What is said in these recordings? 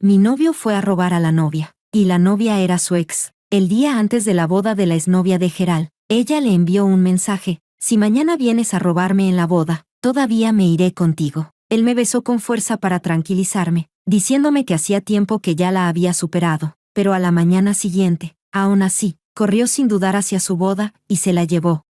Mi novio fue a robar a la novia, y la novia era su ex. El día antes de la boda de la exnovia de Gerald, ella le envió un mensaje: si mañana vienes a robarme en la boda, todavía me iré contigo. Él me besó con fuerza para tranquilizarme, diciéndome que hacía tiempo que ya la había superado, pero a la mañana siguiente, aún así, corrió sin dudar hacia su boda, y se la llevó.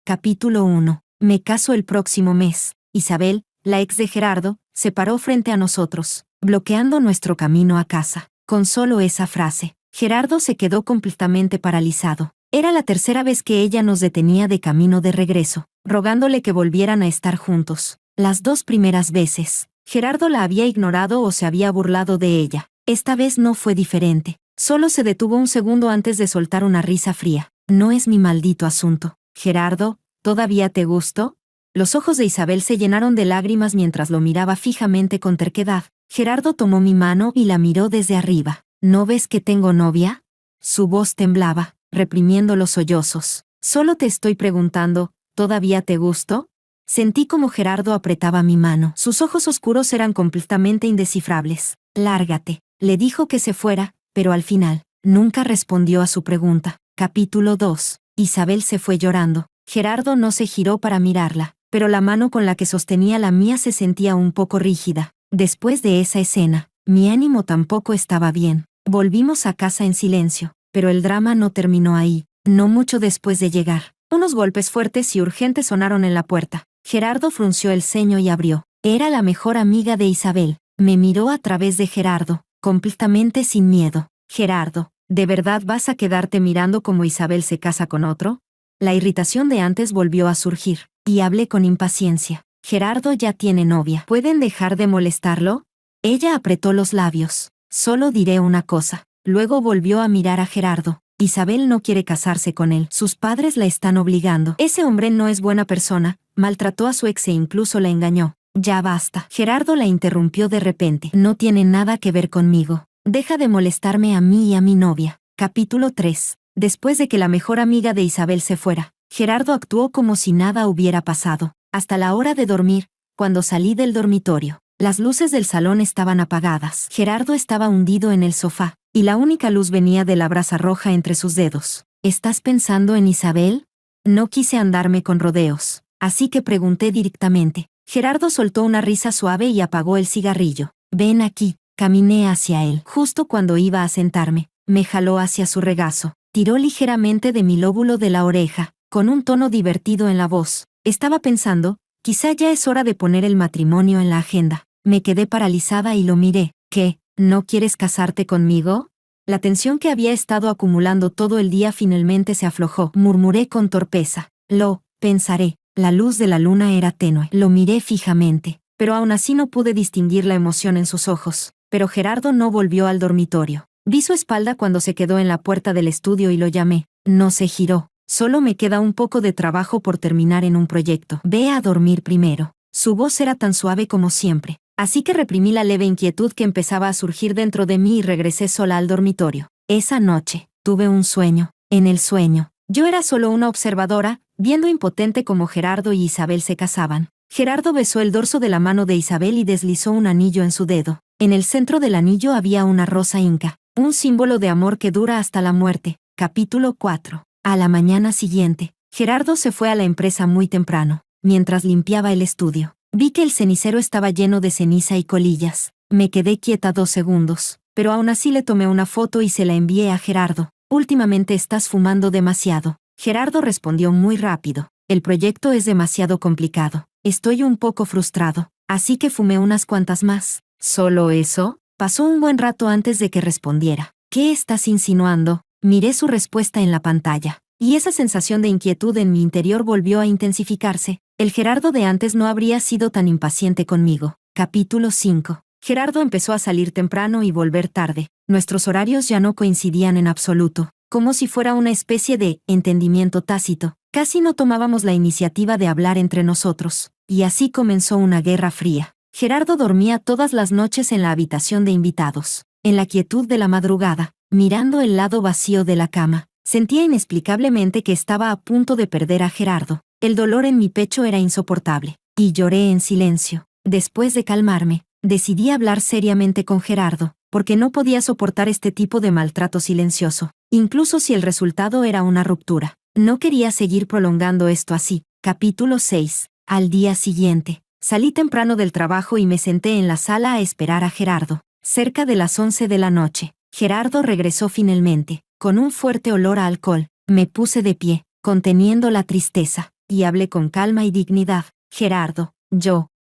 Capítulo 1. Me caso el próximo mes. Isabel, la ex de Gerardo, se paró frente a nosotros, bloqueando nuestro camino a casa. Con solo esa frase, Gerardo se quedó completamente paralizado. Era la tercera vez que ella nos detenía de camino de regreso, rogándole que volvieran a estar juntos. Las 2 primeras veces, Gerardo la había ignorado o se había burlado de ella. Esta vez no fue diferente. Solo se detuvo un segundo antes de soltar una risa fría. No es mi maldito asunto. Gerardo, ¿todavía te gusto? Los ojos de Isabel se llenaron de lágrimas mientras lo miraba fijamente con terquedad. Gerardo tomó mi mano y la miró desde arriba. ¿No ves que tengo novia? Su voz temblaba, reprimiendo los sollozos. Solo te estoy preguntando, ¿todavía te gusto? Sentí como Gerardo apretaba mi mano. Sus ojos oscuros eran completamente indescifrables. Lárgate. Le dijo que se fuera, pero al final, nunca respondió a su pregunta. Capítulo 2. Isabel se fue llorando. Gerardo no se giró para mirarla, pero la mano con la que sostenía la mía se sentía un poco rígida. Después de esa escena, mi ánimo tampoco estaba bien. Volvimos a casa en silencio, pero el drama no terminó ahí. No mucho después de llegar, unos golpes fuertes y urgentes sonaron en la puerta. Gerardo frunció el ceño y abrió. Era la mejor amiga de Isabel. Me miró a través de Gerardo, completamente sin miedo. Gerardo, ¿de verdad vas a quedarte mirando como Isabel se casa con otro? La irritación de antes volvió a surgir, y hablé con impaciencia. Gerardo ya tiene novia. ¿Pueden dejar de molestarlo? Ella apretó los labios. Solo diré una cosa. Luego volvió a mirar a Gerardo. Isabel no quiere casarse con él. Sus padres la están obligando. Ese hombre no es buena persona, maltrató a su ex e incluso la engañó. Ya basta. Gerardo la interrumpió de repente. No tiene nada que ver conmigo. Deja de molestarme a mí y a mi novia. Capítulo 3. Después de que la mejor amiga de Isabel se fuera, Gerardo actuó como si nada hubiera pasado. Hasta la hora de dormir, cuando salí del dormitorio, las luces del salón estaban apagadas. Gerardo estaba hundido en el sofá, y la única luz venía de la brasa roja entre sus dedos. ¿Estás pensando en Isabel? No quise andarme con rodeos, así que pregunté directamente. Gerardo soltó una risa suave y apagó el cigarrillo. Ven aquí. Caminé hacia él. Justo cuando iba a sentarme, me jaló hacia su regazo. Tiró ligeramente de mi lóbulo de la oreja, con un tono divertido en la voz. Estaba pensando, quizá ya es hora de poner el matrimonio en la agenda. Me quedé paralizada y lo miré. ¿Qué? ¿No quieres casarte conmigo? La tensión que había estado acumulando todo el día finalmente se aflojó. Murmuré con torpeza. Lo pensaré. La luz de la luna era tenue. Lo miré fijamente, pero aún así no pude distinguir la emoción en sus ojos. Pero Gerardo no volvió al dormitorio. Vi su espalda cuando se quedó en la puerta del estudio y lo llamé. No se giró. Solo me queda un poco de trabajo por terminar en un proyecto. Ve a dormir primero. Su voz era tan suave como siempre, así que reprimí la leve inquietud que empezaba a surgir dentro de mí y regresé sola al dormitorio. Esa noche, tuve un sueño. En el sueño, yo era solo una observadora, viendo impotente cómo Gerardo y Isabel se casaban. Gerardo besó el dorso de la mano de Isabel y deslizó un anillo en su dedo. En el centro del anillo había una rosa inca, un símbolo de amor que dura hasta la muerte. Capítulo 4. A la mañana siguiente, Gerardo se fue a la empresa muy temprano. Mientras limpiaba el estudio, vi que el cenicero estaba lleno de ceniza y colillas. Me quedé quieta 2 segundos, pero aún así le tomé una foto y se la envié a Gerardo. Últimamente estás fumando demasiado. Gerardo respondió muy rápido. El proyecto es demasiado complicado. Estoy un poco frustrado, así que fumé unas cuantas más. ¿Solo eso? Pasó un buen rato antes de que respondiera. ¿Qué estás insinuando? Miré su respuesta en la pantalla, y esa sensación de inquietud en mi interior volvió a intensificarse. El Gerardo de antes no habría sido tan impaciente conmigo. Capítulo 5. Gerardo empezó a salir temprano y volver tarde. Nuestros horarios ya no coincidían en absoluto, como si fuera una especie de entendimiento tácito. Casi no tomábamos la iniciativa de hablar entre nosotros, y así comenzó una guerra fría. Gerardo dormía todas las noches en la habitación de invitados. En la quietud de la madrugada, mirando el lado vacío de la cama, sentía inexplicablemente que estaba a punto de perder a Gerardo. El dolor en mi pecho era insoportable, y lloré en silencio. Después de calmarme, Decidí hablar seriamente con Gerardo, porque no podía soportar este tipo de maltrato silencioso, incluso si el resultado era una ruptura. No quería seguir prolongando esto así. Capítulo 6. Al día siguiente, salí temprano del trabajo y me senté en la sala a esperar a Gerardo. Cerca de las 11 de la noche, Gerardo regresó finalmente, con un fuerte olor a alcohol. Me puse de pie, conteniendo la tristeza, y hablé con calma y dignidad. Gerardo,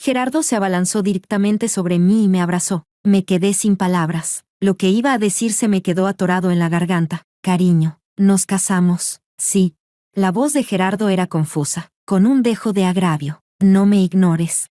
Gerardo se abalanzó directamente sobre mí y me abrazó. Me quedé sin palabras. Lo que iba a decir se me quedó atorado en la garganta. Cariño, ¿nos casamos? Sí. La voz de Gerardo era confusa, con un dejo de agravio. No me ignores.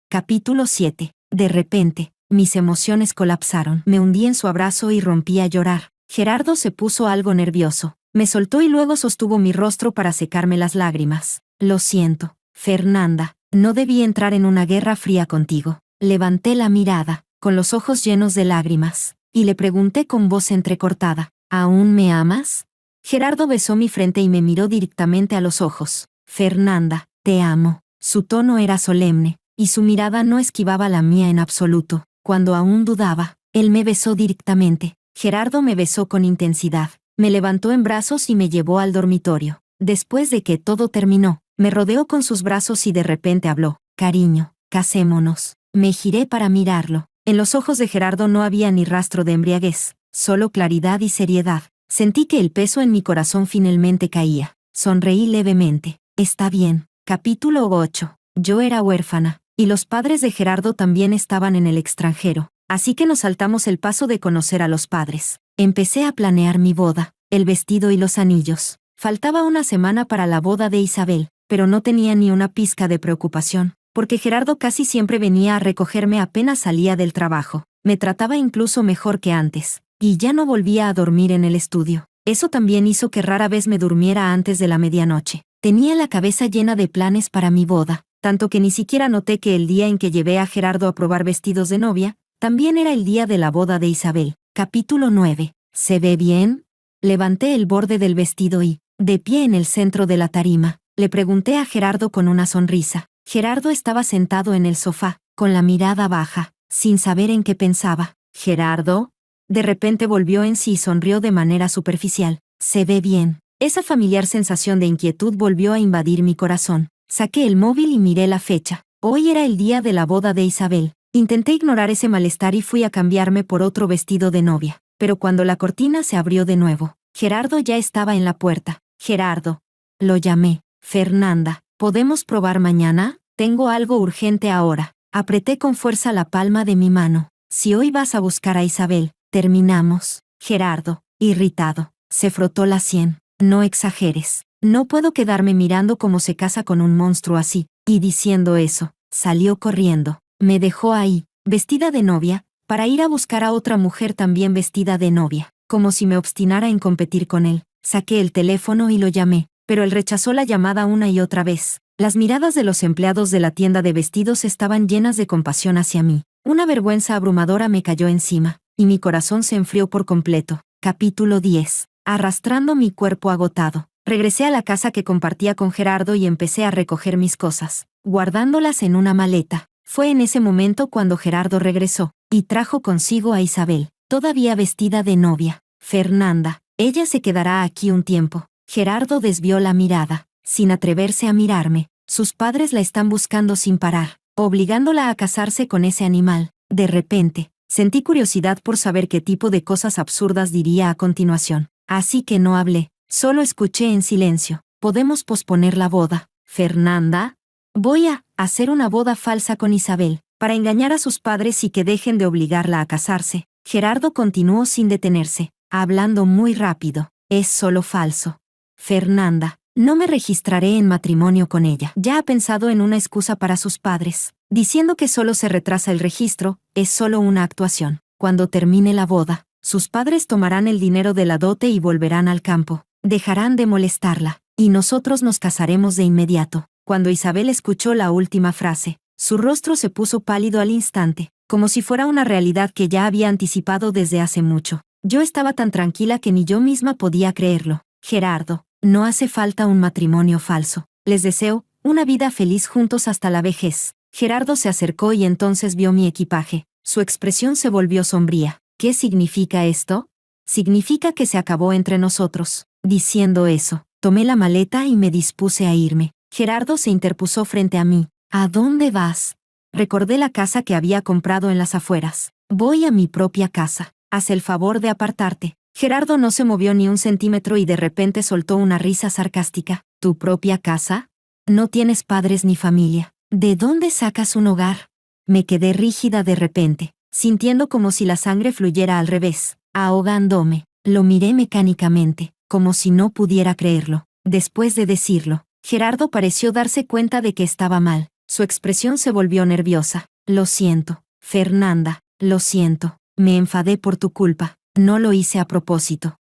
Capítulo 7. De repente, mis emociones colapsaron. Me hundí en su abrazo y rompí a llorar. Gerardo se puso algo nervioso. Me soltó y luego sostuvo mi rostro para secarme las lágrimas. Lo siento, Fernanda, no debí entrar en una guerra fría contigo. Levanté la mirada, con los ojos llenos de lágrimas, y le pregunté con voz entrecortada, ¿aún me amas? Gerardo besó mi frente y me miró directamente a los ojos. Fernanda, te amo. Su tono era solemne, y su mirada no esquivaba la mía en absoluto. Cuando aún dudaba, él me besó directamente. Gerardo me besó con intensidad, me levantó en brazos y me llevó al dormitorio. Después de que todo terminó, me rodeó con sus brazos y de repente habló. Cariño, casémonos. Me giré para mirarlo. En los ojos de Gerardo no había ni rastro de embriaguez, solo claridad y seriedad. Sentí que el peso en mi corazón finalmente caía. Sonreí levemente. Está bien. Capítulo 8. Yo era huérfana, y los padres de Gerardo también estaban en el extranjero, así que nos saltamos el paso de conocer a los padres. Empecé a planear mi boda, el vestido y los anillos. Faltaba una semana para la boda de Isabel, pero no tenía ni una pizca de preocupación, porque Gerardo casi siempre venía a recogerme apenas salía del trabajo. Me trataba incluso mejor que antes, y ya no volvía a dormir en el estudio. Eso también hizo que rara vez me durmiera antes de la medianoche. Tenía la cabeza llena de planes para mi boda, tanto que ni siquiera noté que el día en que llevé a Gerardo a probar vestidos de novia, también era el día de la boda de Isabel. Capítulo 9. ¿Se ve bien? Levanté el borde del vestido y, de pie en el centro de la tarima, le pregunté a Gerardo con una sonrisa. Gerardo estaba sentado en el sofá, con la mirada baja, sin saber en qué pensaba. ¿Gerardo? De repente volvió en sí y sonrió de manera superficial. Se ve bien. Esa familiar sensación de inquietud volvió a invadir mi corazón. Saqué el móvil y miré la fecha. Hoy era el día de la boda de Isabel. Intenté ignorar ese malestar y fui a cambiarme por otro vestido de novia. Pero cuando la cortina se abrió de nuevo, Gerardo ya estaba en la puerta. Gerardo. Lo llamé. Fernanda, ¿podemos probar mañana? Tengo algo urgente ahora. Apreté con fuerza la palma de mi mano. Si hoy vas a buscar a Isabel, terminamos. Gerardo, irritado, se frotó la sien. No exageres. No puedo quedarme mirando cómo se casa con un monstruo así. Y diciendo eso, salió corriendo. Me dejó ahí, vestida de novia, para ir a buscar a otra mujer también vestida de novia, como si me obstinara en competir con él. Saqué el teléfono y lo llamé, pero él rechazó la llamada una y otra vez. Las miradas de los empleados de la tienda de vestidos estaban llenas de compasión hacia mí. Una vergüenza abrumadora me cayó encima, y mi corazón se enfrió por completo. Capítulo 10. Arrastrando mi cuerpo agotado, regresé a la casa que compartía con Gerardo y empecé a recoger mis cosas, guardándolas en una maleta. Fue en ese momento cuando Gerardo regresó, y trajo consigo a Isabel, todavía vestida de novia. Fernanda, ella se quedará aquí un tiempo. Gerardo desvió la mirada, sin atreverse a mirarme. Sus padres la están buscando sin parar, obligándola a casarse con ese animal. De repente, sentí curiosidad por saber qué tipo de cosas absurdas diría a continuación. Así que no hablé, solo escuché en silencio. ¿Podemos posponer la boda, Fernanda? Voy a hacer una boda falsa con Isabel, para engañar a sus padres y que dejen de obligarla a casarse. Gerardo continuó sin detenerse, hablando muy rápido. Es solo falso. Fernanda, no me registraré en matrimonio con ella. Ya ha pensado en una excusa para sus padres, diciendo que solo se retrasa el registro, es solo una actuación. Cuando termine la boda, sus padres tomarán el dinero de la dote y volverán al campo. Dejarán de molestarla, y nosotros nos casaremos de inmediato. Cuando Isabel escuchó la última frase, su rostro se puso pálido al instante, como si fuera una realidad que ya había anticipado desde hace mucho. Yo estaba tan tranquila que ni yo misma podía creerlo. Gerardo, no hace falta un matrimonio falso. Les deseo una vida feliz juntos hasta la vejez. Gerardo se acercó y entonces vio mi equipaje. Su expresión se volvió sombría. ¿Qué significa esto? Significa que se acabó entre nosotros. Diciendo eso, tomé la maleta y me dispuse a irme. Gerardo se interpuso frente a mí. ¿A dónde vas? Recordé la casa que había comprado en las afueras. Voy a mi propia casa. Haz el favor de apartarte. Gerardo no se movió ni un centímetro y de repente soltó una risa sarcástica. ¿Tu propia casa? No tienes padres ni familia. ¿De dónde sacas un hogar? Me quedé rígida de repente, sintiendo como si la sangre fluyera al revés, ahogándome. Lo miré mecánicamente, como si no pudiera creerlo. Después de decirlo, Gerardo pareció darse cuenta de que estaba mal. Su expresión se volvió nerviosa. Lo siento, Fernanda, lo siento. Me enfadé por tu culpa. No lo hice a propósito.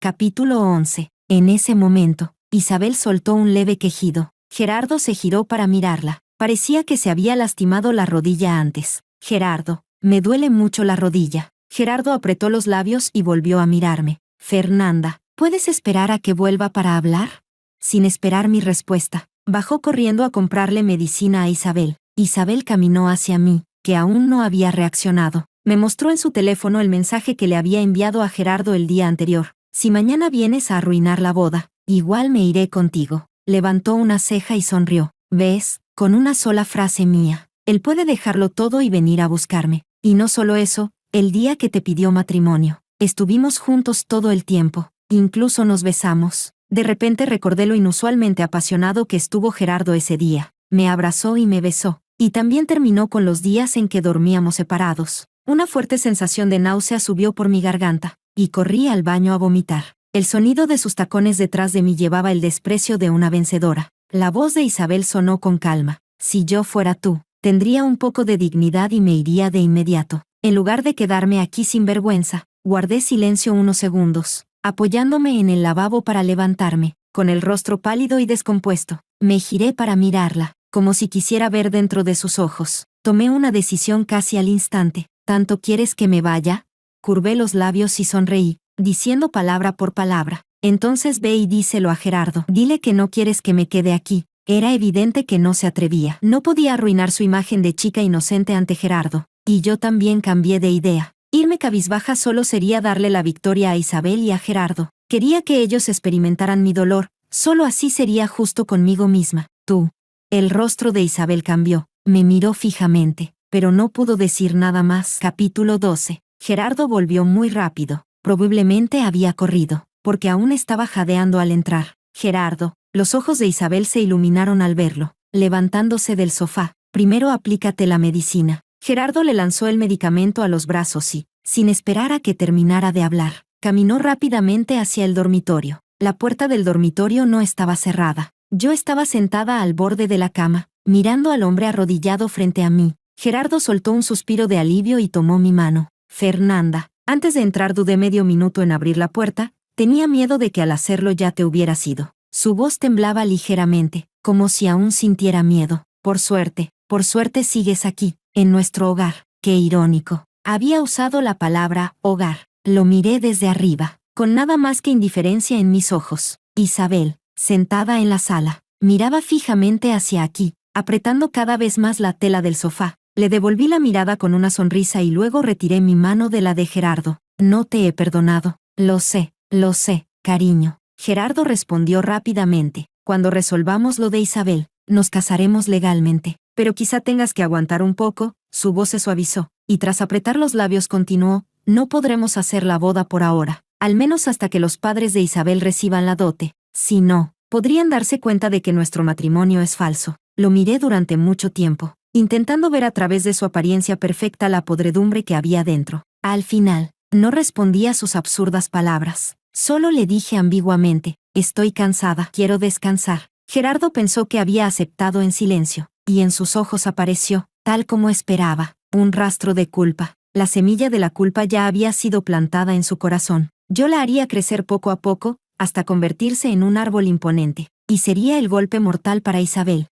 Capítulo 11. En ese momento, Isabel soltó un leve quejido. Gerardo se giró para mirarla. Parecía que se había lastimado la rodilla antes. Gerardo, me duele mucho la rodilla. Gerardo apretó los labios y volvió a mirarme. Fernanda, ¿puedes esperar a que vuelva para hablar? Sin esperar mi respuesta, bajó corriendo a comprarle medicina a Isabel. Isabel caminó hacia mí, que aún no había reaccionado. Me mostró en su teléfono el mensaje que le había enviado a Gerardo el día anterior. Si mañana vienes a arruinar la boda, igual me iré contigo. Levantó una ceja y sonrió. ¿Ves? Con una sola frase mía. Él puede dejarlo todo y venir a buscarme. Y no solo eso, el día que te pidió matrimonio. Estuvimos juntos todo el tiempo. Incluso nos besamos. De repente recordé lo inusualmente apasionado que estuvo Gerardo ese día. Me abrazó y me besó. Y también terminó con los días en que dormíamos separados. Una fuerte sensación de náusea subió por mi garganta, y corrí al baño a vomitar. El sonido de sus tacones detrás de mí llevaba el desprecio de una vencedora. La voz de Isabel sonó con calma. Si yo fuera tú, tendría un poco de dignidad y me iría de inmediato. En lugar de quedarme aquí sin vergüenza, guardé silencio unos segundos, apoyándome en el lavabo para levantarme, con el rostro pálido y descompuesto. Me giré para mirarla, como si quisiera ver dentro de sus ojos. Tomé una decisión casi al instante. ¿Tanto quieres que me vaya? Curvé los labios y sonreí, diciendo palabra por palabra. Entonces ve y díselo a Gerardo. Dile que no quieres que me quede aquí. Era evidente que no se atrevía. No podía arruinar su imagen de chica inocente ante Gerardo. Y yo también cambié de idea. Irme cabizbaja solo sería darle la victoria a Isabel y a Gerardo. Quería que ellos experimentaran mi dolor. Solo así sería justo conmigo misma. Tú. El rostro de Isabel cambió. Me miró fijamente, pero no pudo decir nada más. Capítulo 12. Gerardo volvió muy rápido. Probablemente había corrido, porque aún estaba jadeando al entrar. Gerardo, los ojos de Isabel se iluminaron al verlo, levantándose del sofá. Primero aplícate la medicina. Gerardo le lanzó el medicamento a los brazos y, sin esperar a que terminara de hablar, caminó rápidamente hacia el dormitorio. La puerta del dormitorio no estaba cerrada. Yo estaba sentada al borde de la cama, mirando al hombre arrodillado frente a mí. Gerardo soltó un suspiro de alivio y tomó mi mano. Fernanda, antes de entrar dudé medio minuto en abrir la puerta, tenía miedo de que al hacerlo ya te hubieras ido. Su voz temblaba ligeramente, como si aún sintiera miedo. Por suerte sigues aquí, en nuestro hogar. Qué irónico. Había usado la palabra hogar. Lo miré desde arriba, con nada más que indiferencia en mis ojos. Isabel, sentada en la sala, miraba fijamente hacia aquí, apretando cada vez más la tela del sofá. Le devolví la mirada con una sonrisa y luego retiré mi mano de la de Gerardo. No te he perdonado. Lo sé, cariño. Gerardo respondió rápidamente. Cuando resolvamos lo de Isabel, nos casaremos legalmente. Pero quizá tengas que aguantar un poco. Su voz se suavizó, y tras apretar los labios continuó. No podremos hacer la boda por ahora, al menos hasta que los padres de Isabel reciban la dote. Si no, podrían darse cuenta de que nuestro matrimonio es falso. Lo miré durante mucho tiempo, intentando ver a través de su apariencia perfecta la podredumbre que había dentro. Al final, no respondí a sus absurdas palabras. Solo le dije ambiguamente, estoy cansada, quiero descansar. Gerardo pensó que había aceptado en silencio, y en sus ojos apareció, tal como esperaba, un rastro de culpa. La semilla de la culpa ya había sido plantada en su corazón. Yo la haría crecer poco a poco, hasta convertirse en un árbol imponente, y sería el golpe mortal para Isabel.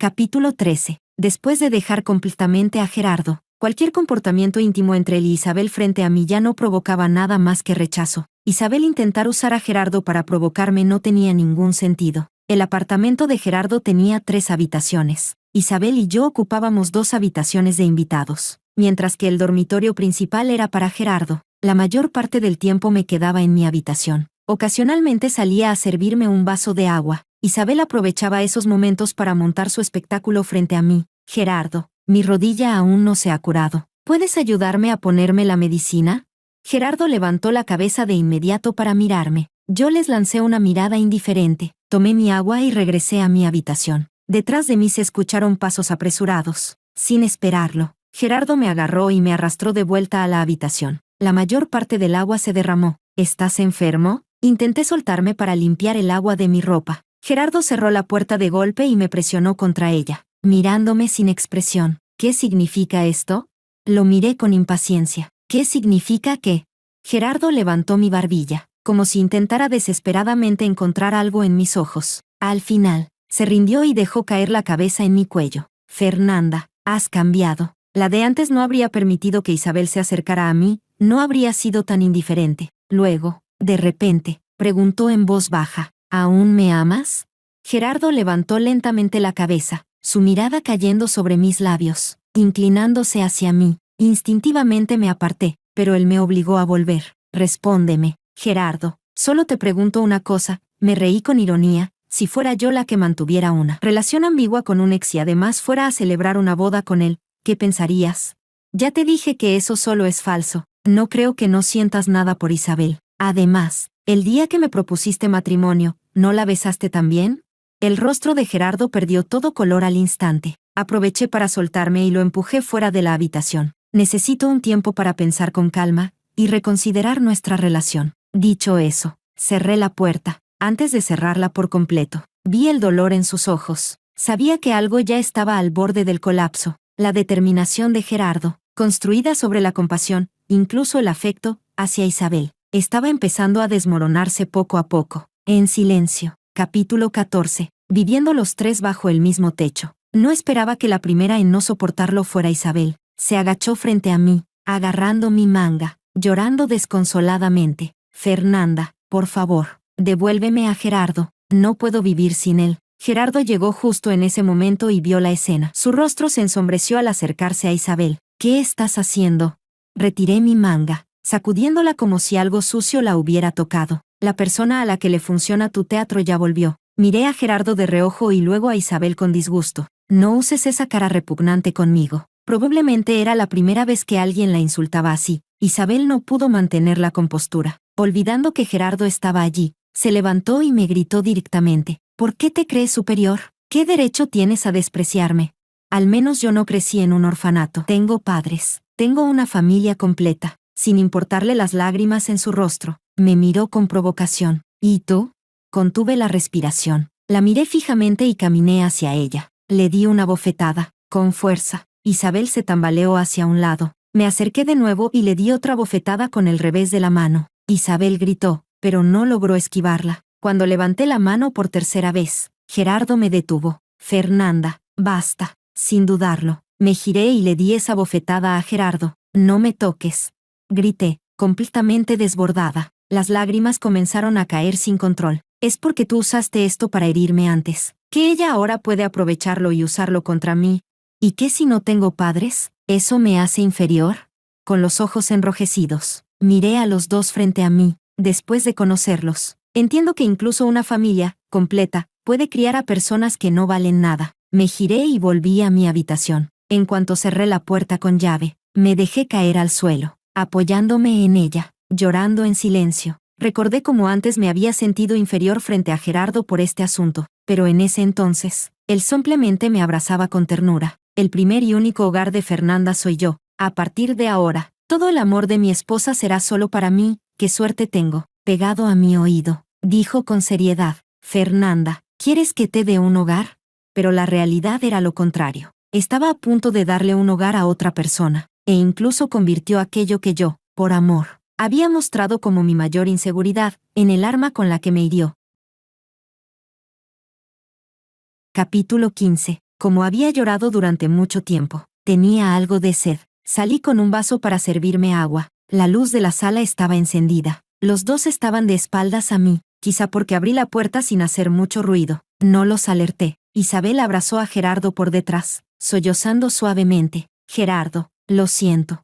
Capítulo 13. Después de dejar completamente a Gerardo, Cualquier comportamiento íntimo entre él y Isabel frente a mí ya no provocaba nada más que rechazo. Isabel intentar usar a Gerardo para provocarme no tenía ningún sentido. El apartamento de Gerardo tenía 3 habitaciones. Isabel y yo ocupábamos 2 habitaciones de invitados, mientras que el dormitorio principal era para Gerardo. La mayor parte del tiempo me quedaba en mi habitación. Ocasionalmente salía a servirme un vaso de agua. Isabel aprovechaba esos momentos para montar su espectáculo frente a mí. Gerardo, mi rodilla aún no se ha curado. ¿Puedes ayudarme a ponerme la medicina? Gerardo levantó la cabeza de inmediato para mirarme. Yo les lancé una mirada indiferente, tomé mi agua y regresé a mi habitación. Detrás de mí se escucharon pasos apresurados. Sin esperarlo, Gerardo me agarró y me arrastró de vuelta a la habitación. La mayor parte del agua se derramó. ¿Estás enfermo? Intenté soltarme para limpiar el agua de mi ropa. Gerardo cerró la puerta de golpe y me presionó contra ella, mirándome sin expresión. ¿Qué significa esto? Lo miré con impaciencia. ¿Qué significa qué? Gerardo levantó mi barbilla, como si intentara desesperadamente encontrar algo en mis ojos. Al final, se rindió y dejó caer la cabeza en mi cuello. Fernanda, has cambiado. La de antes no habría permitido que Isabel se acercara a mí, no habría sido tan indiferente. Luego, de repente, preguntó en voz baja, ¿aún me amas? Gerardo levantó lentamente la cabeza, su mirada cayendo sobre mis labios, inclinándose hacia mí. Instintivamente me aparté, pero él me obligó a volver. Respóndeme, Gerardo, solo te pregunto una cosa. Me reí con ironía. Si fuera yo la que mantuviera una relación ambigua con un ex y además fuera a celebrar una boda con él, ¿qué pensarías? Ya te dije que eso solo es falso. No creo que no sientas nada por Isabel. Además, el día que me propusiste matrimonio, ¿no la besaste también? El rostro de Gerardo perdió todo color al instante. Aproveché para soltarme y lo empujé fuera de la habitación. Necesito un tiempo para pensar con calma y reconsiderar nuestra relación. Dicho eso, cerré la puerta. Antes de cerrarla por completo, vi el dolor en sus ojos. Sabía que algo ya estaba al borde del colapso. La determinación de Gerardo, construida sobre la compasión, incluso el afecto, hacia Isabel, estaba empezando a desmoronarse poco a poco. En silencio. Capítulo 14. Viviendo los 3 bajo el mismo techo. No esperaba que la primera en no soportarlo fuera Isabel. Se agachó frente a mí, agarrando mi manga, llorando desconsoladamente. Fernanda, por favor, devuélveme a Gerardo. No puedo vivir sin él. Gerardo llegó justo en ese momento y vio la escena. Su rostro se ensombreció al acercarse a Isabel. ¿Qué estás haciendo? Retiré mi manga, sacudiéndola como si algo sucio la hubiera tocado. La persona a la que le funciona tu teatro ya volvió. Miré a Gerardo de reojo y luego a Isabel con disgusto. No uses esa cara repugnante conmigo. Probablemente era la primera vez que alguien la insultaba así. Isabel no pudo mantener la compostura. Olvidando que Gerardo estaba allí, se levantó y me gritó directamente. ¿Por qué te crees superior? ¿Qué derecho tienes a despreciarme? Al menos yo no crecí en un orfanato. Tengo padres. Tengo una familia completa. Sin importarle las lágrimas en su rostro, me miró con provocación. ¿Y tú? Contuve la respiración. La miré fijamente y caminé hacia ella. Le di una bofetada, con fuerza. Isabel se tambaleó hacia un lado. Me acerqué de nuevo y le di otra bofetada con el revés de la mano. Isabel gritó, pero no logró esquivarla. Cuando levanté la mano por tercera vez, Gerardo me detuvo. Fernanda, basta. Sin dudarlo, me giré y le di esa bofetada a Gerardo. No me toques. Grité, completamente desbordada. Las lágrimas comenzaron a caer sin control. Es porque tú usaste esto para herirme antes. ¿Que ella ahora puede aprovecharlo y usarlo contra mí? ¿Y qué si no tengo padres? ¿Eso me hace inferior? Con los ojos enrojecidos, miré a los dos frente a mí, después de conocerlos. Entiendo que incluso una familia, completa, puede criar a personas que no valen nada. Me giré y volví a mi habitación. En cuanto cerré la puerta con llave, me dejé caer al suelo, apoyándome en ella, llorando en silencio. Recordé cómo antes me había sentido inferior frente a Gerardo por este asunto, pero en ese entonces, él simplemente me abrazaba con ternura. El primer y único hogar de Fernanda soy yo. A partir de ahora, todo el amor de mi esposa será solo para mí. Qué suerte tengo. Pegado a mi oído, dijo con seriedad. Fernanda, ¿quieres que te dé un hogar? Pero la realidad era lo contrario. Estaba a punto de darle un hogar a otra persona, e incluso convirtió aquello que yo, por amor, había mostrado como mi mayor inseguridad, en el arma con la que me hirió. Capítulo 15. Como había llorado durante mucho tiempo, tenía algo de sed. Salí con un vaso para servirme agua. La luz de la sala estaba encendida. Los dos estaban de espaldas a mí, quizá porque abrí la puerta sin hacer mucho ruido. No los alerté. Isabel abrazó a Gerardo por detrás, sollozando suavemente. Gerardo, lo siento,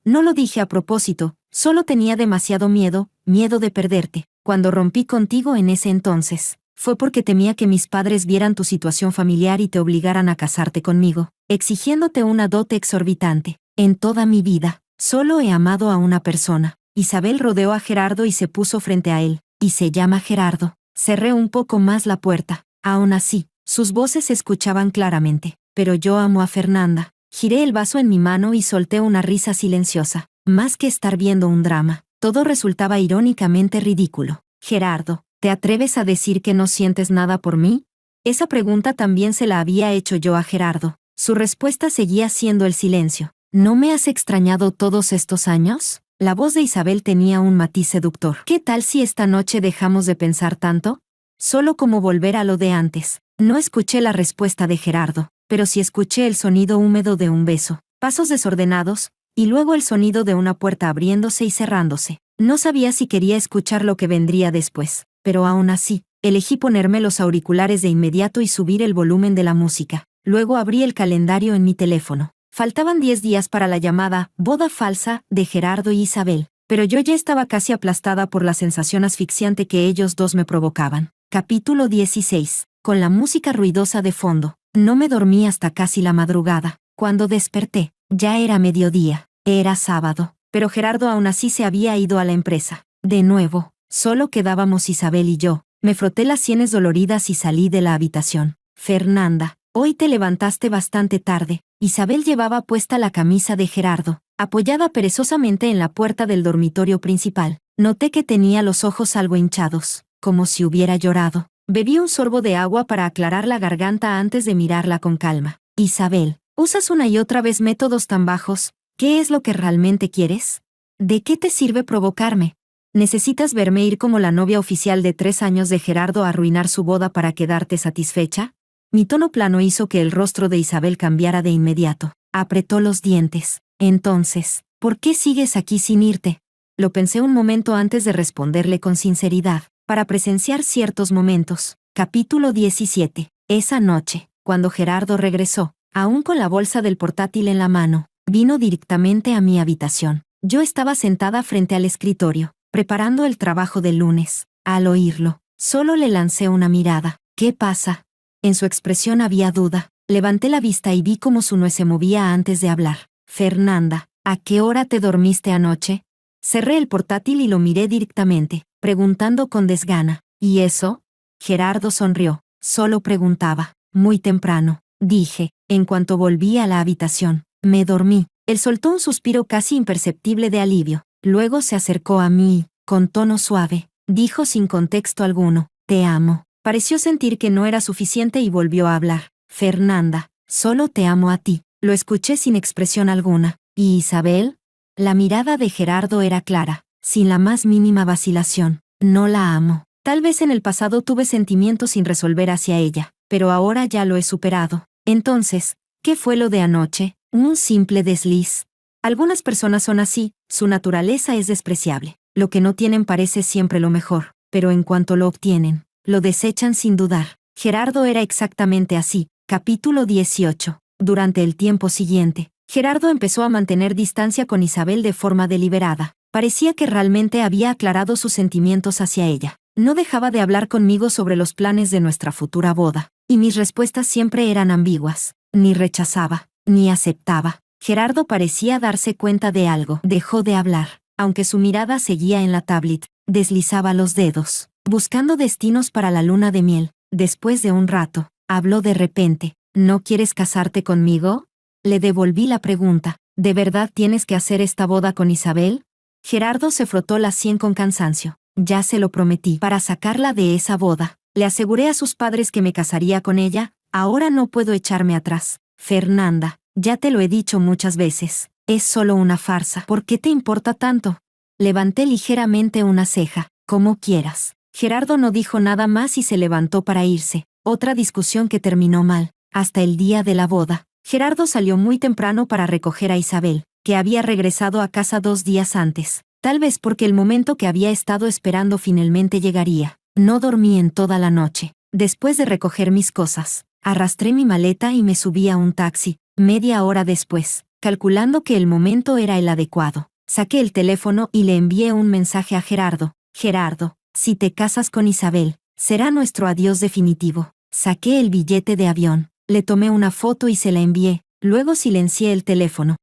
no lo dije a propósito, solo tenía demasiado miedo de perderte. Cuando rompí contigo en ese entonces, fue porque temía que mis padres vieran tu situación familiar y te obligaran a casarte conmigo, exigiéndote una dote exorbitante. En toda mi vida, solo he amado a una persona. Isabel rodeó a Gerardo y se puso frente a él. Y se llama Gerardo. Cerré un poco más la puerta. Aún así, sus voces se escuchaban claramente. Pero yo amo a Fernanda. Giré el vaso en mi mano y solté una risa silenciosa. Más que estar viendo un drama, todo resultaba irónicamente ridículo. Gerardo, ¿te atreves a decir que no sientes nada por mí? Esa pregunta también se la había hecho yo a Gerardo. Su respuesta seguía siendo el silencio. ¿No me has extrañado todos estos años? La voz de Isabel tenía un matiz seductor. ¿Qué tal si esta noche dejamos de pensar tanto? Solo como volver a lo de antes. No escuché la respuesta de Gerardo, pero sí escuché el sonido húmedo de un beso, pasos desordenados, y luego el sonido de una puerta abriéndose y cerrándose. No sabía si quería escuchar lo que vendría después, pero aún así, elegí ponerme los auriculares de inmediato y subir el volumen de la música. Luego abrí el calendario en mi teléfono. Faltaban 10 días para la llamada boda falsa de Gerardo y Isabel, pero yo ya estaba casi aplastada por la sensación asfixiante que ellos dos me provocaban. Capítulo 16. Con la música ruidosa de fondo. No me dormí hasta casi la madrugada. Cuando desperté, ya era mediodía. Era sábado, pero Gerardo aún así se había ido a la empresa. De nuevo, solo quedábamos Isabel y yo. Me froté las sienes doloridas y salí de la habitación. Fernanda, hoy te levantaste bastante tarde. Isabel llevaba puesta la camisa de Gerardo, apoyada perezosamente en la puerta del dormitorio principal. Noté que tenía los ojos algo hinchados, como si hubiera llorado. Bebí un sorbo de agua para aclarar la garganta antes de mirarla con calma. Isabel, usas una y otra vez métodos tan bajos. ¿Qué es lo que realmente quieres? ¿De qué te sirve provocarme? ¿Necesitas verme ir como la novia oficial de 3 años de Gerardo a arruinar su boda para quedarte satisfecha? Mi tono plano hizo que el rostro de Isabel cambiara de inmediato. Apretó los dientes. Entonces, ¿por qué sigues aquí sin irte? Lo pensé un momento antes de responderle con sinceridad, para presenciar ciertos momentos. Capítulo 17. Esa noche, cuando Gerardo regresó, aún con la bolsa del portátil en la mano, vino directamente a mi habitación. Yo estaba sentada frente al escritorio, preparando el trabajo del lunes. Al oírlo, solo le lancé una mirada. ¿Qué pasa? En su expresión había duda. Levanté la vista y vi cómo su nuez se movía antes de hablar. Fernanda, ¿a qué hora te dormiste anoche? Cerré el portátil y lo miré directamente, preguntando con desgana. ¿Y eso? Gerardo sonrió. Solo preguntaba. Muy temprano, dije, en cuanto volví a la habitación. Me dormí. Él soltó un suspiro casi imperceptible de alivio. Luego se acercó a mí y, con tono suave, dijo sin contexto alguno, «Te amo». Pareció sentir que no era suficiente y volvió a hablar. «Fernanda, solo te amo a ti». Lo escuché sin expresión alguna. «¿Y Isabel?» La mirada de Gerardo era clara, sin la más mínima vacilación. «No la amo. Tal vez en el pasado tuve sentimientos sin resolver hacia ella, pero ahora ya lo he superado». Entonces, ¿qué fue lo de anoche? Un simple desliz. Algunas personas son así, su naturaleza es despreciable. Lo que no tienen parece siempre lo mejor, pero en cuanto lo obtienen, lo desechan sin dudar. Gerardo era exactamente así. Capítulo 18. Durante el tiempo siguiente, Gerardo empezó a mantener distancia con Isabel de forma deliberada. Parecía que realmente había aclarado sus sentimientos hacia ella. No dejaba de hablar conmigo sobre los planes de nuestra futura boda, y mis respuestas siempre eran ambiguas. Ni rechazaba, ni aceptaba. Gerardo parecía darse cuenta de algo. Dejó de hablar, aunque su mirada seguía en la tablet. Deslizaba los dedos, buscando destinos para la luna de miel. Después de un rato, habló de repente. ¿No quieres casarte conmigo? Le devolví la pregunta. ¿De verdad tienes que hacer esta boda con Isabel? Gerardo se frotó la sien con cansancio. Ya se lo prometí. Para sacarla de esa boda, le aseguré a sus padres que me casaría con ella. Ahora no puedo echarme atrás. Fernanda, ya te lo he dicho muchas veces. Es solo una farsa. ¿Por qué te importa tanto? Levanté ligeramente una ceja. Como quieras. Gerardo no dijo nada más y se levantó para irse. Otra discusión que terminó mal. Hasta el día de la boda, Gerardo salió muy temprano para recoger a Isabel, que había regresado a casa 2 días antes, tal vez porque el momento que había estado esperando finalmente llegaría. No dormí en toda la noche. Después de recoger mis cosas, arrastré mi maleta y me subí a un taxi. Media hora después, calculando que el momento era el adecuado, saqué el teléfono y le envié un mensaje a Gerardo. Gerardo, si te casas con Isabel, será nuestro adiós definitivo. Saqué el billete de avión, le tomé una foto y se la envié, luego silencié el teléfono.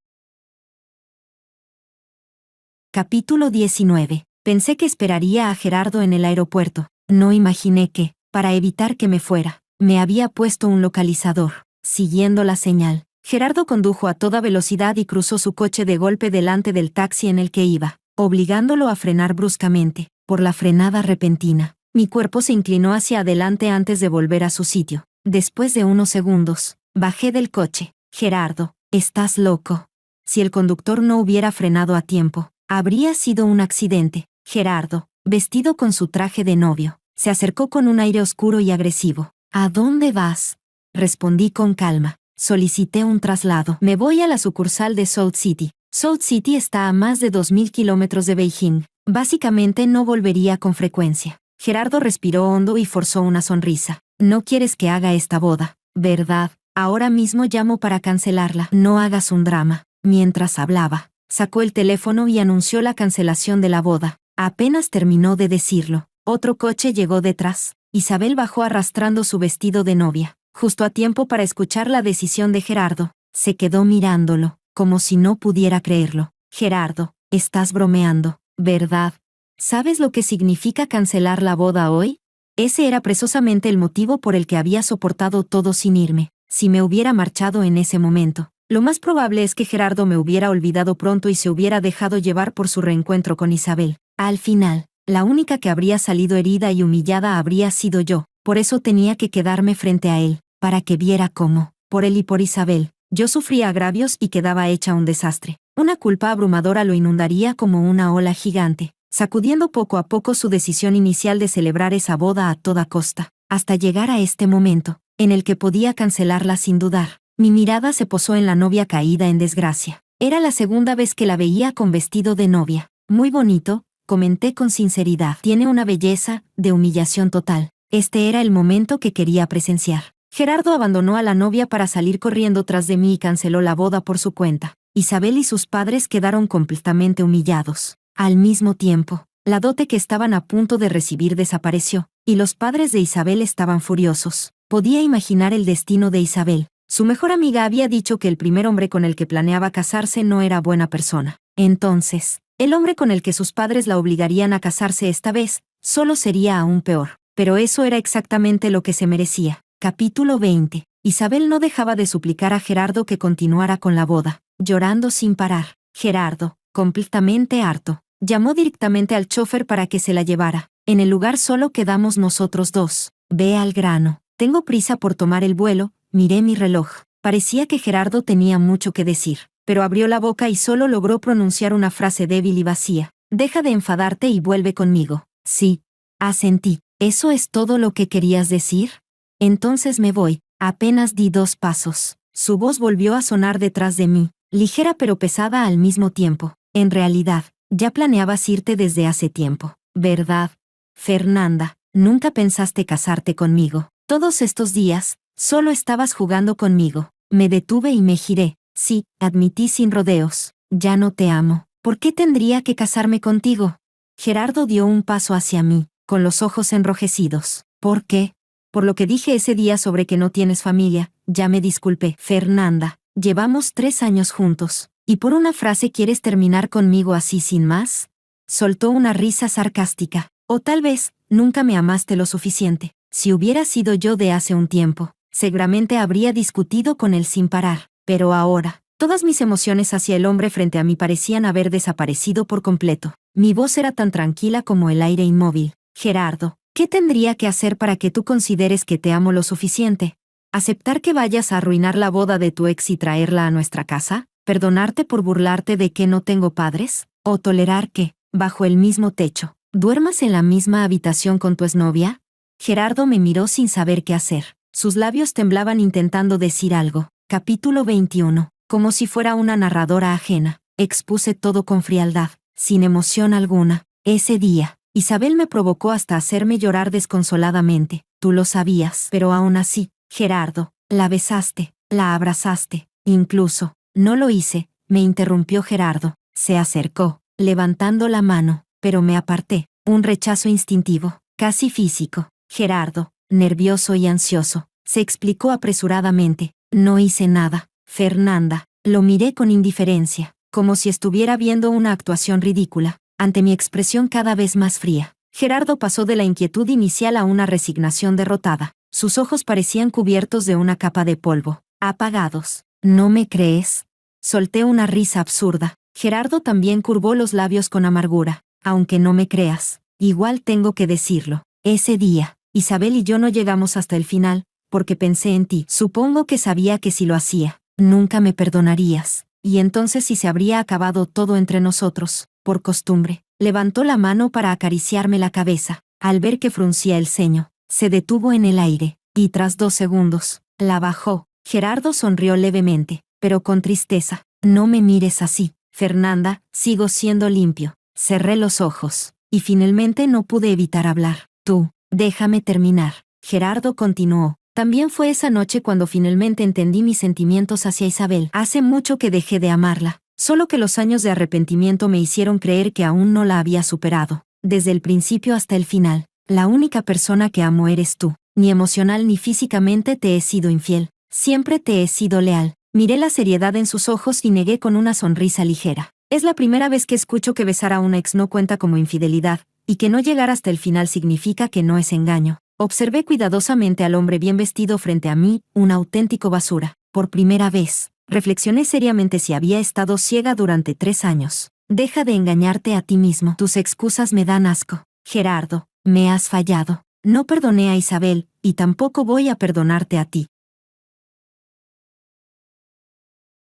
Capítulo 19. Pensé que esperaría a Gerardo en el aeropuerto. No imaginé que, para evitar que me fuera, me había puesto un localizador. Siguiendo la señal, Gerardo condujo a toda velocidad y cruzó su coche de golpe delante del taxi en el que iba, obligándolo a frenar bruscamente. Por la frenada repentina, mi cuerpo se inclinó hacia adelante antes de volver a su sitio. Después de unos segundos, bajé del coche. Gerardo, ¿estás loco? Si el conductor no hubiera frenado a tiempo, habría sido un accidente. Gerardo, vestido con su traje de novio, se acercó con un aire oscuro y agresivo. ¿A dónde vas? Respondí con calma. Solicité un traslado. Me voy a la sucursal de South City. South City está a más de 2000 kilómetros de Beijing. Básicamente no volvería con frecuencia. Gerardo respiró hondo y forzó una sonrisa. No quieres que haga esta boda, ¿verdad? Ahora mismo llamo para cancelarla. No hagas un drama. Mientras hablaba, sacó el teléfono y anunció la cancelación de la boda. Apenas terminó de decirlo, otro coche llegó detrás. Isabel bajó arrastrando su vestido de novia, justo a tiempo para escuchar la decisión de Gerardo. Se quedó mirándolo, como si no pudiera creerlo. Gerardo, estás bromeando, ¿verdad? ¿Sabes lo que significa cancelar la boda hoy? Ese era precisamente el motivo por el que había soportado todo sin irme. Si me hubiera marchado en ese momento, lo más probable es que Gerardo me hubiera olvidado pronto y se hubiera dejado llevar por su reencuentro con Isabel. Al final, la única que habría salido herida y humillada habría sido yo. Por eso tenía que quedarme frente a él, para que viera cómo, por él y por Isabel, yo sufría agravios y quedaba hecha un desastre. Una culpa abrumadora lo inundaría como una ola gigante, sacudiendo poco a poco su decisión inicial de celebrar esa boda a toda costa, hasta llegar a este momento, en el que podía cancelarla sin dudar. Mi mirada se posó en la novia caída en desgracia. Era la segunda vez que la veía con vestido de novia. Muy bonito, comenté con sinceridad. Tiene una belleza, de humillación total. Este era el momento que quería presenciar. Gerardo abandonó a la novia para salir corriendo tras de mí y canceló la boda por su cuenta. Isabel y sus padres quedaron completamente humillados. Al mismo tiempo, la dote que estaban a punto de recibir desapareció, y los padres de Isabel estaban furiosos. Podía imaginar el destino de Isabel. Su mejor amiga había dicho que el primer hombre con el que planeaba casarse no era buena persona. Entonces, el hombre con el que sus padres la obligarían a casarse esta vez, solo sería aún peor. Pero eso era exactamente lo que se merecía. Capítulo 20. Isabel no dejaba de suplicar a Gerardo que continuara con la boda, llorando sin parar. Gerardo, completamente harto, llamó directamente al chofer para que se la llevara. En el lugar solo quedamos nosotros dos. Ve al grano. Tengo prisa por tomar el vuelo. Miré mi reloj. Parecía que Gerardo tenía mucho que decir, pero abrió la boca y solo logró pronunciar una frase débil y vacía. Deja de enfadarte y vuelve conmigo. Sí. Asentí. ¿Eso es todo lo que querías decir? Entonces me voy. Apenas di 2 pasos. Su voz volvió a sonar detrás de mí, ligera pero pesada al mismo tiempo. En realidad, ya planeabas irte desde hace tiempo, ¿verdad? Fernanda, nunca pensaste casarte conmigo. Todos estos días, solo estabas jugando conmigo. Me detuve y me giré. Sí, admití sin rodeos. Ya no te amo. ¿Por qué tendría que casarme contigo? Gerardo dio un paso hacia mí, con los ojos enrojecidos. ¿Por qué? Por lo que dije ese día sobre que no tienes familia. Ya me disculpé. Fernanda, llevamos 3 años juntos. ¿Y por una frase quieres terminar conmigo así sin más? Soltó una risa sarcástica. O tal vez, nunca me amaste lo suficiente. Si hubiera sido yo de hace un tiempo, seguramente habría discutido con él sin parar. Pero ahora, todas mis emociones hacia el hombre frente a mí parecían haber desaparecido por completo. Mi voz era tan tranquila como el aire inmóvil. Gerardo, ¿qué tendría que hacer para que tú consideres que te amo lo suficiente? ¿Aceptar que vayas a arruinar la boda de tu ex y traerla a nuestra casa? ¿Perdonarte por burlarte de que no tengo padres? ¿O tolerar que, bajo el mismo techo, duermas en la misma habitación con tu exnovia? Gerardo me miró sin saber qué hacer. Sus labios temblaban intentando decir algo, Capítulo 21. Como si fuera una narradora ajena, expuse todo con frialdad, sin emoción alguna. Ese día, Isabel me provocó hasta hacerme llorar desconsoladamente. Tú lo sabías, pero aún así, Gerardo, la besaste, la abrazaste. Incluso, no lo hice, me interrumpió Gerardo. Se acercó, levantando la mano, pero me aparté. Un rechazo instintivo, casi físico. Gerardo, nervioso y ansioso, se explicó apresuradamente. No hice nada, Fernanda. Lo miré con indiferencia, como si estuviera viendo una actuación ridícula. Ante mi expresión cada vez más fría, Gerardo pasó de la inquietud inicial a una resignación derrotada. Sus ojos parecían cubiertos de una capa de polvo, apagados. ¿No me crees? Solté una risa absurda. Gerardo también curvó los labios con amargura. Aunque no me creas, igual tengo que decirlo. Ese día, Isabel y yo no llegamos hasta el final, porque pensé en ti. Supongo que sabía que si lo hacía, nunca me perdonarías. Y entonces sí se habría acabado todo entre nosotros. Por costumbre, levantó la mano para acariciarme la cabeza. Al ver que fruncía el ceño, se detuvo en el aire, y tras 2 segundos, la bajó. Gerardo sonrió levemente, pero con tristeza. No me mires así, Fernanda, sigo siendo limpio. Cerré los ojos, y finalmente no pude evitar hablar. Tú, déjame terminar. Gerardo continuó. También fue esa noche cuando finalmente entendí mis sentimientos hacia Isabel. Hace mucho que dejé de amarla, solo que los años de arrepentimiento me hicieron creer que aún no la había superado. Desde el principio hasta el final, la única persona que amo eres tú. Ni emocional ni físicamente te he sido infiel. Siempre te he sido leal. Miré la seriedad en sus ojos y negué con una sonrisa ligera. Es la primera vez que escucho que besar a una ex no cuenta como infidelidad, y que no llegar hasta el final significa que no es engaño. Observé cuidadosamente al hombre bien vestido frente a mí, un auténtico basura. Por primera vez, reflexioné seriamente si había estado ciega durante 3 años. Deja de engañarte a ti mismo. Tus excusas me dan asco. Gerardo, me has fallado. No perdoné a Isabel, y tampoco voy a perdonarte a ti.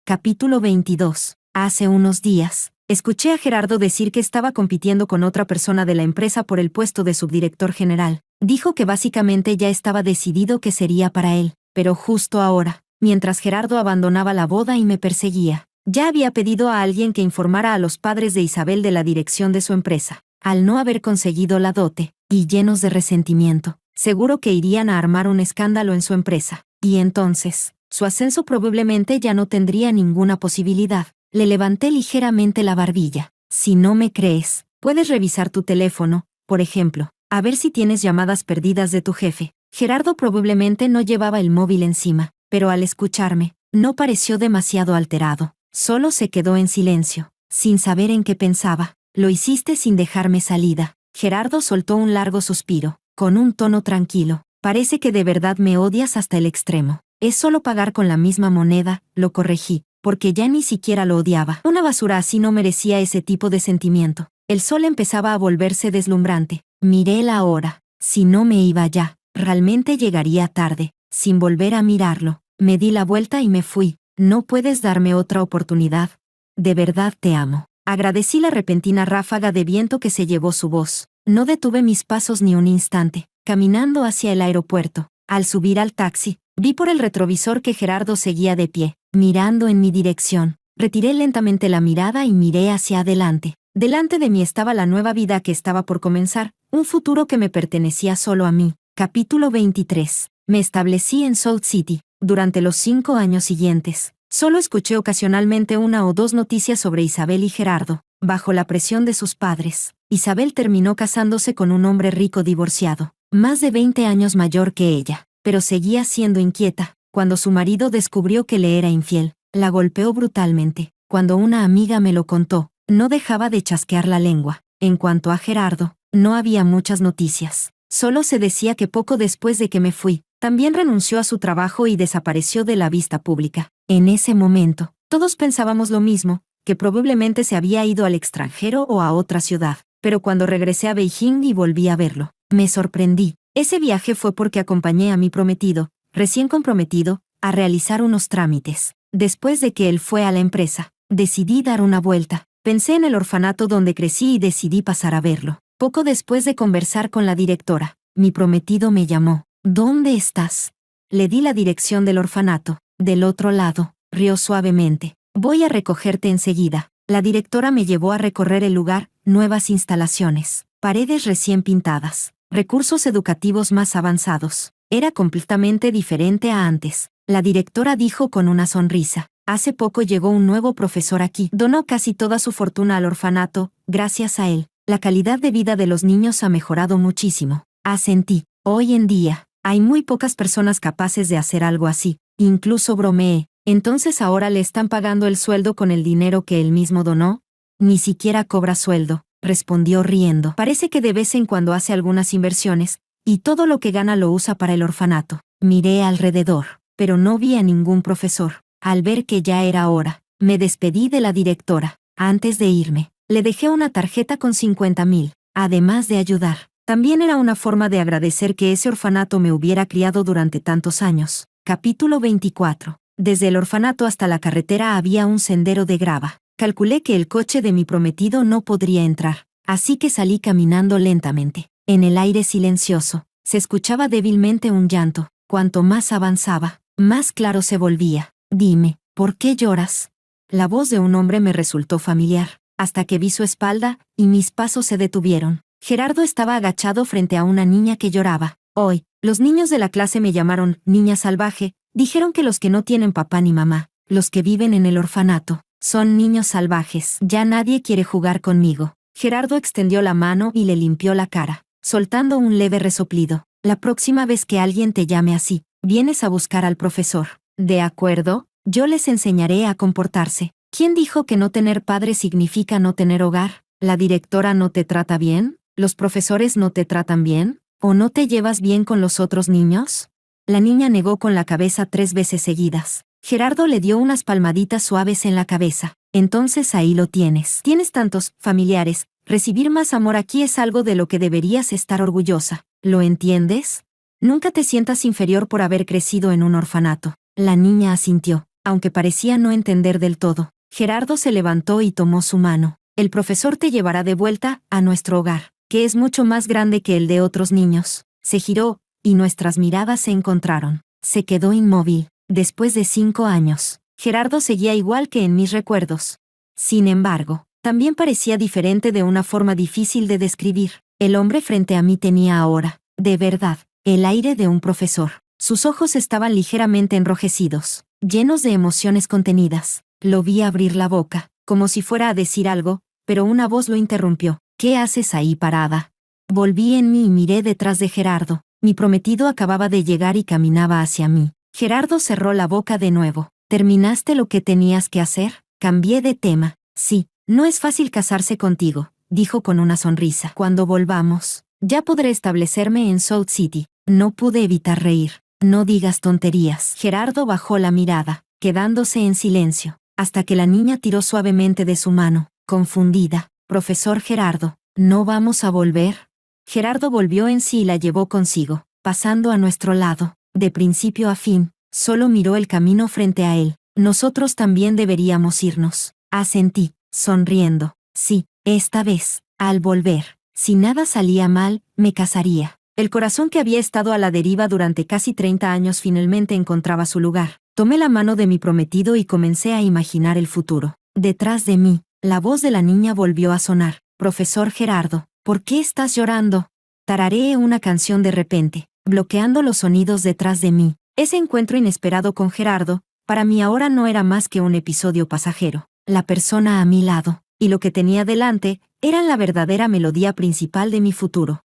Capítulo 22. Hace unos días, escuché a Gerardo decir que estaba compitiendo con otra persona de la empresa por el puesto de subdirector general. Dijo que básicamente ya estaba decidido que sería para él, pero justo ahora, mientras Gerardo abandonaba la boda y me perseguía, ya había pedido a alguien que informara a los padres de Isabel de la dirección de su empresa. Al no haber conseguido la dote, y llenos de resentimiento, seguro que irían a armar un escándalo en su empresa. Y entonces, su ascenso probablemente ya no tendría ninguna posibilidad. Le levanté ligeramente la barbilla. Si no me crees, puedes revisar tu teléfono, por ejemplo, a ver si tienes llamadas perdidas de tu jefe. Gerardo probablemente no llevaba el móvil encima, pero al escucharme, no pareció demasiado alterado. Solo se quedó en silencio, sin saber en qué pensaba. Lo hiciste sin dejarme salida. Gerardo soltó un largo suspiro, con un tono tranquilo. Parece que de verdad me odias hasta el extremo. Es solo pagar con la misma moneda, lo corregí, porque ya ni siquiera lo odiaba. Una basura así no merecía ese tipo de sentimiento. El sol empezaba a volverse deslumbrante. Miré la hora. Si no me iba ya, realmente llegaría tarde. Sin volver a mirarlo, me di la vuelta y me fui. ¿No puedes darme otra oportunidad? De verdad te amo. Agradecí la repentina ráfaga de viento que se llevó su voz. No detuve mis pasos ni un instante, caminando hacia el aeropuerto. Al subir al taxi, vi por el retrovisor que Gerardo seguía de pie, mirando en mi dirección. Retiré lentamente la mirada y miré hacia adelante. Delante de mí estaba la nueva vida que estaba por comenzar, un futuro que me pertenecía solo a mí. Capítulo 23. Me establecí en Salt City. Durante los 5 años siguientes, solo escuché ocasionalmente 1 o 2 noticias sobre Isabel y Gerardo. Bajo la presión de sus padres, Isabel terminó casándose con un hombre rico divorciado, más de 20 años mayor que ella, pero seguía siendo inquieta. Cuando su marido descubrió que le era infiel, la golpeó brutalmente. Cuando una amiga me lo contó, no dejaba de chasquear la lengua. En cuanto a Gerardo, no había muchas noticias. Solo se decía que poco después de que me fui, también renunció a su trabajo y desapareció de la vista pública. En ese momento, todos pensábamos lo mismo, que probablemente se había ido al extranjero o a otra ciudad. Pero cuando regresé a Beijing y volví a verlo, me sorprendí. Ese viaje fue porque acompañé a mi prometido, recién comprometido, a realizar unos trámites. Después de que él fue a la empresa, decidí dar una vuelta. Pensé en el orfanato donde crecí y decidí pasar a verlo. Poco después de conversar con la directora, mi prometido me llamó. ¿Dónde estás? Le di la dirección del orfanato. Del otro lado, rió suavemente. Voy a recogerte enseguida. La directora me llevó a recorrer el lugar, nuevas instalaciones, paredes recién pintadas, recursos educativos más avanzados. Era completamente diferente a antes. La directora dijo con una sonrisa. Hace poco llegó un nuevo profesor aquí. Donó casi toda su fortuna al orfanato. Gracias a él, la calidad de vida de los niños ha mejorado muchísimo. Asentí. Hoy en día, hay muy pocas personas capaces de hacer algo así. Incluso bromeé. Entonces ahora le están pagando el sueldo con el dinero que él mismo donó. Ni siquiera cobra sueldo, respondió riendo. Parece que de vez en cuando hace algunas inversiones, y todo lo que gana lo usa para el orfanato. Miré alrededor, pero no vi a ningún profesor. Al ver que ya era hora, me despedí de la directora. Antes de irme, le dejé una tarjeta con 50,000, además de ayudar. También era una forma de agradecer que ese orfanato me hubiera criado durante tantos años. Capítulo 24. Desde el orfanato hasta la carretera había un sendero de grava. Calculé que el coche de mi prometido no podría entrar, así que salí caminando lentamente. En el aire silencioso, se escuchaba débilmente un llanto. Cuanto más avanzaba, más claro se volvía. Dime, ¿por qué lloras? La voz de un hombre me resultó familiar, hasta que vi su espalda, y mis pasos se detuvieron. Gerardo estaba agachado frente a una niña que lloraba. Hoy, los niños de la clase me llamaron niña salvaje. Dijeron que los que no tienen papá ni mamá, los que viven en el orfanato, son niños salvajes. Ya nadie quiere jugar conmigo. Gerardo extendió la mano y le limpió la cara, soltando un leve resoplido. La próxima vez que alguien te llame así, vienes a buscar al profesor. ¿De acuerdo? Yo les enseñaré a comportarse. ¿Quién dijo que no tener padre significa no tener hogar? ¿La directora no te trata bien? ¿Los profesores no te tratan bien? ¿O no te llevas bien con los otros niños? La niña negó con la cabeza 3 veces seguidas. Gerardo le dio unas palmaditas suaves en la cabeza. Entonces ahí lo tienes. Tienes tantos familiares. Recibir más amor aquí es algo de lo que deberías estar orgullosa. ¿Lo entiendes? Nunca te sientas inferior por haber crecido en un orfanato. La niña asintió, aunque parecía no entender del todo. Gerardo se levantó y tomó su mano. El profesor te llevará de vuelta a nuestro hogar, que es mucho más grande que el de otros niños. Se giró, y nuestras miradas se encontraron. Se quedó inmóvil. Después de 5 años, Gerardo seguía igual que en mis recuerdos. Sin embargo, también parecía diferente de una forma difícil de describir. El hombre frente a mí tenía ahora, de verdad, el aire de un profesor. Sus ojos estaban ligeramente enrojecidos, llenos de emociones contenidas. Lo vi abrir la boca, como si fuera a decir algo, pero una voz lo interrumpió. ¿Qué haces ahí parada? Volví en mí y miré detrás de Gerardo. Mi prometido acababa de llegar y caminaba hacia mí. Gerardo cerró la boca de nuevo. ¿Terminaste lo que tenías que hacer? Cambié de tema. Sí, no es fácil casarse contigo, dijo con una sonrisa. Cuando volvamos, ya podré establecerme en South City. No pude evitar reír. No digas tonterías. Gerardo bajó la mirada, quedándose en silencio, hasta que la niña tiró suavemente de su mano, confundida. Profesor Gerardo, ¿no vamos a volver? Gerardo volvió en sí y la llevó consigo, pasando a nuestro lado. De principio a fin, solo miró el camino frente a él. Nosotros también deberíamos irnos. Asentí, sonriendo. Sí, esta vez, al volver, si nada salía mal, me casaría. El corazón que había estado a la deriva durante casi 30 años finalmente encontraba su lugar. Tomé la mano de mi prometido y comencé a imaginar el futuro. Detrás de mí, la voz de la niña volvió a sonar. Profesor Gerardo, ¿por qué estás llorando? Tarareé una canción de repente, bloqueando los sonidos detrás de mí. Ese encuentro inesperado con Gerardo, para mí ahora no era más que un episodio pasajero. La persona a mi lado, y lo que tenía delante, eran la verdadera melodía principal de mi futuro.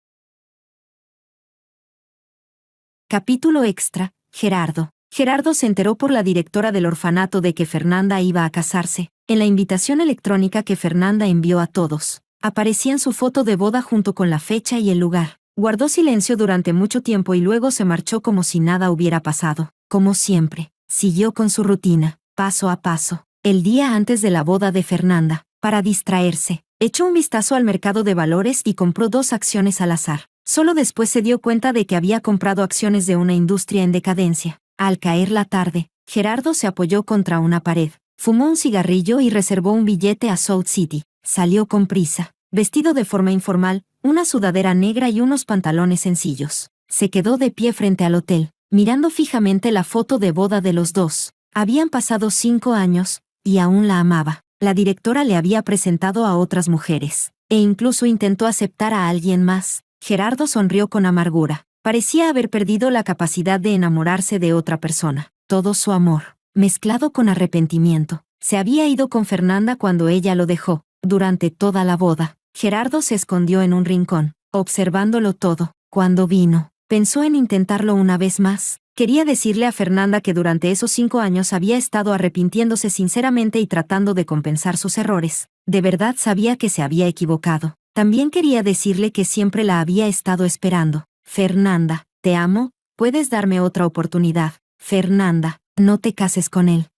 Capítulo extra, Gerardo. Gerardo se enteró por la directora del orfanato de que Fernanda iba a casarse. En la invitación electrónica que Fernanda envió a todos, aparecía su foto de boda junto con la fecha y el lugar. Guardó silencio durante mucho tiempo y luego se marchó como si nada hubiera pasado. Como siempre, siguió con su rutina, paso a paso. El día antes de la boda de Fernanda, para distraerse, echó un vistazo al mercado de valores y compró 2 acciones al azar. Solo después se dio cuenta de que había comprado acciones de una industria en decadencia. Al caer la tarde, Gerardo se apoyó contra una pared, fumó un cigarrillo y reservó un billete a South City. Salió con prisa, vestido de forma informal, una sudadera negra y unos pantalones sencillos. Se quedó de pie frente al hotel, mirando fijamente la foto de boda de los dos. Habían pasado 5 años, y aún la amaba. La directora le había presentado a otras mujeres, e incluso intentó aceptar a alguien más. Gerardo sonrió con amargura. Parecía haber perdido la capacidad de enamorarse de otra persona. Todo su amor, mezclado con arrepentimiento, se había ido con Fernanda cuando ella lo dejó. Durante toda la boda, Gerardo se escondió en un rincón, observándolo todo. Cuando vino, pensó en intentarlo una vez más. Quería decirle a Fernanda que durante esos 5 años había estado arrepintiéndose sinceramente y tratando de compensar sus errores. De verdad sabía que se había equivocado. También quería decirle que siempre la había estado esperando. Fernanda, te amo, puedes darme otra oportunidad. Fernanda, no te cases con él.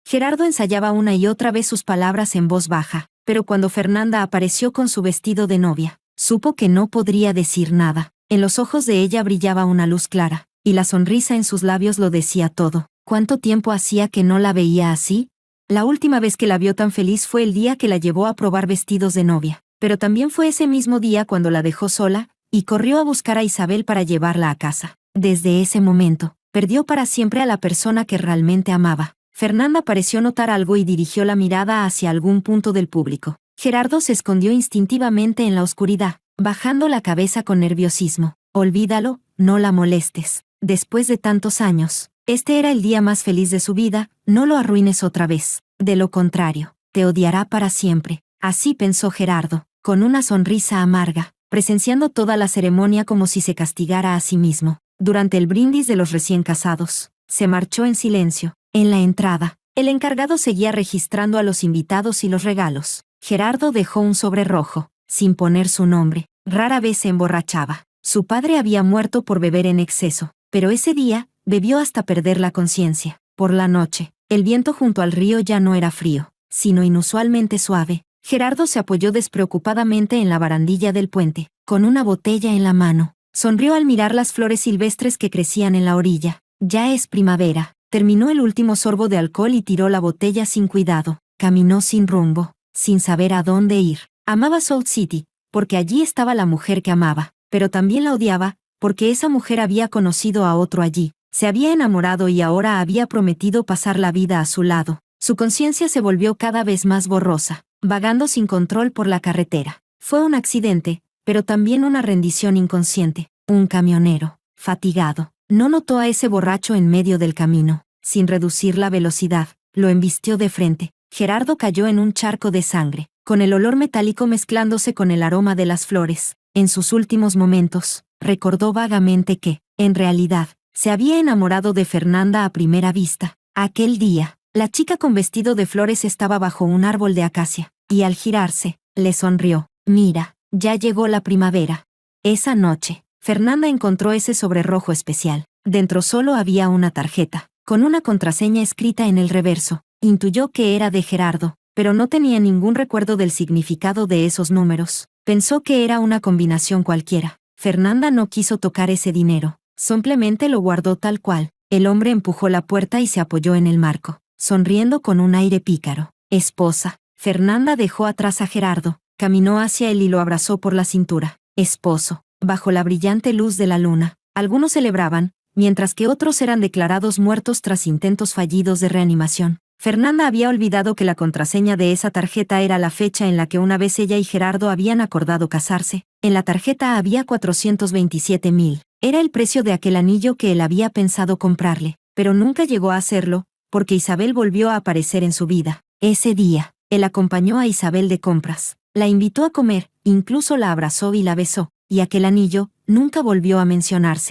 Gerardo ensayaba una y otra vez sus palabras en voz baja, pero cuando Fernanda apareció con su vestido de novia, supo que no podría decir nada. En los ojos de ella brillaba una luz clara, y la sonrisa en sus labios lo decía todo. ¿Cuánto tiempo hacía que no la veía así? La última vez que la vio tan feliz fue el día que la llevó a probar vestidos de novia, pero también fue ese mismo día cuando la dejó sola, y corrió a buscar a Isabel para llevarla a casa. Desde ese momento, perdió para siempre a la persona que realmente amaba. Fernanda pareció notar algo y dirigió la mirada hacia algún punto del público. Gerardo se escondió instintivamente en la oscuridad, bajando la cabeza con nerviosismo. Olvídalo, no la molestes. Después de tantos años, este era el día más feliz de su vida, no lo arruines otra vez. De lo contrario, te odiará para siempre. Así pensó Gerardo, con una sonrisa amarga, presenciando toda la ceremonia como si se castigara a sí mismo. Durante el brindis de los recién casados, se marchó en silencio. En la entrada, el encargado seguía registrando a los invitados y los regalos. Gerardo dejó un sobre rojo, sin poner su nombre. Rara vez se emborrachaba. Su padre había muerto por beber en exceso, pero ese día, bebió hasta perder la conciencia. Por la noche, el viento junto al río ya no era frío, sino inusualmente suave. Gerardo se apoyó despreocupadamente en la barandilla del puente, con una botella en la mano. Sonrió al mirar las flores silvestres que crecían en la orilla. Ya es primavera. Terminó el último sorbo de alcohol y tiró la botella sin cuidado. Caminó sin rumbo, sin saber a dónde ir. Amaba Salt City, porque allí estaba la mujer que amaba, pero también la odiaba, porque esa mujer había conocido a otro allí. Se había enamorado y ahora había prometido pasar la vida a su lado. Su conciencia se volvió cada vez más borrosa, vagando sin control por la carretera. Fue un accidente, pero también una rendición inconsciente. Un camionero, fatigado, no notó a ese borracho en medio del camino. Sin reducir la velocidad, lo embistió de frente. Gerardo cayó en un charco de sangre, con el olor metálico mezclándose con el aroma de las flores. En sus últimos momentos, recordó vagamente que, en realidad, se había enamorado de Fernanda a primera vista. Aquel día, la chica con vestido de flores estaba bajo un árbol de acacia, y al girarse, le sonrió. Mira, ya llegó la primavera. Esa noche, Fernanda encontró ese sobre rojo especial. Dentro solo había una tarjeta, con una contraseña escrita en el reverso. Intuyó que era de Gerardo, pero no tenía ningún recuerdo del significado de esos números. Pensó que era una combinación cualquiera. Fernanda no quiso tocar ese dinero, simplemente lo guardó tal cual. El hombre empujó la puerta y se apoyó en el marco, sonriendo con un aire pícaro. Esposa. Fernanda dejó atrás a Gerardo, caminó hacia él y lo abrazó por la cintura. Esposo. Bajo la brillante luz de la luna, algunos celebraban, mientras que otros eran declarados muertos tras intentos fallidos de reanimación. Fernanda había olvidado que la contraseña de esa tarjeta era la fecha en la que una vez ella y Gerardo habían acordado casarse. En la tarjeta había 427,000. Era el precio de aquel anillo que él había pensado comprarle, pero nunca llegó a hacerlo, porque Isabel volvió a aparecer en su vida. Ese día, él acompañó a Isabel de compras, la invitó a comer, incluso la abrazó y la besó, y aquel anillo nunca volvió a mencionarse.